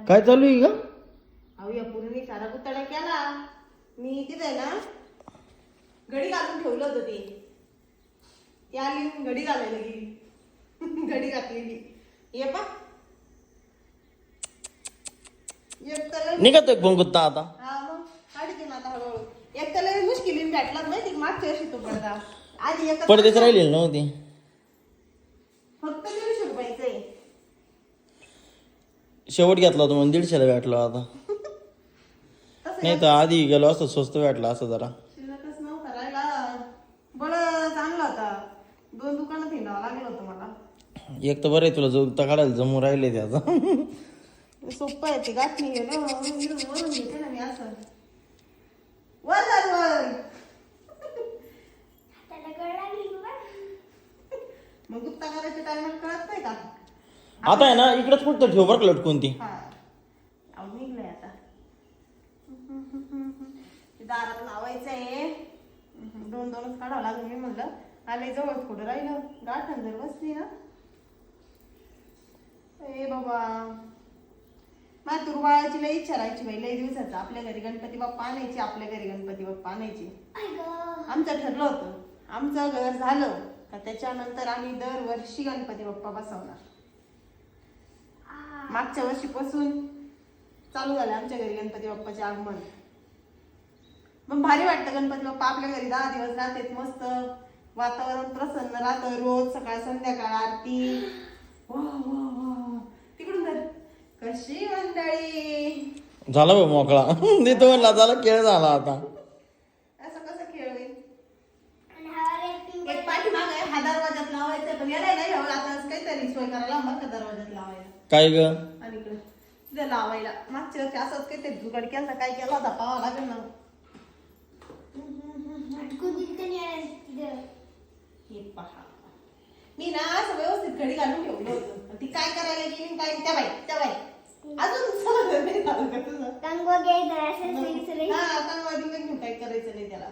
काय चालू आहे ग? अहो या पूर्वी सारा गुत्ताडा केला. मी तिथे ना घडी घालून ठेवलं होतं ते. ती आली घडी घालायला गेली. घडी घातलेली. ये पा एक तर निघतोय गुंगुत्ता आता. हा मग काढते ना आता हळूहळू. एक तर लय मुश्किलीने भेटला माहिती मागच्या वर्षी तो पडदा आधी एक पडदेच राहिलेली नव्हती. फक्त 150 रुपयाचं आहे. शेवट घेतला होता म्हणून 150ला भेटला आता. नाही तर आधी गेलो असं स्वस्त भेटला असं जरा. शिल्लकच नव्हता राहिला. बळच आणला होता. 2 दुकानात हिंडावं लागलं होतं मला. एक तर बरं आहे तुला जुत्ता काढायला जमू राहिले त्याचा. सोपं आहे ते गाठी गेलं वरून घेते ना मी असं वर मग गुप्ता करायच्या टायमाला कळत नाही का? आता आहे ना इकडेच कुठं ठेव बरं लटकून ती. हा अहो निघलंय आता. दारात लावायचंय. 2-2 काढावं लागेल. मी म्हणलं आले जवळ थोडं राहिलं गाठण जर बसली ना. ए बाबा माझ्या तुरबाळाची लई इच्छा राहायची बाई लई दिवसाचं. आपल्या घरी गणपती बाप्पा आणायचे. आपल्या घरी गणपती बाप्पा आणायचे. आमचं ठरलं होतं आमचं घर झालं का त्याच्यानंतर आम्ही दरवर्षी गणपती बाप्पा बसवणार. मागच्या वर्षीपासून चालू झालं आमच्या घरी गणपती बाप्पाचे आगमन. मग भारी वाटतं गणपती बाप्पा आपल्या घरी 10 दिवस राहतेत. मस्त वातावरण प्रसन्न राहतं. रोज सकाळ संध्याकाळ आरती. वा वा वा तिकडून तर कशी मंडळी. झाला बघ मोकळा. देतो म्हणला झाला खेळ झाला आता. असं कसं खेळ होईल. एक पाठीमाग आहे हा दरवाजात लावायचं पण याला नाही हवं आता काहीतरी सोय करायला मग का दरवाजात लावायला. काय ग आणि इकडे तिथे लावायला मागच्या वर्षी असंच काहीतरी जुगाड केला काय केला होता पाहावा लागेल ना. हे पहा मी ना असं व्यवस्थित घडी घालून ठेवलं होतं. ती काय करायला गेली काय त्या बाई अजून सगळं नाही झालं का तुझं. कंगवा घ्यायचा काय करायचं नाही त्याला.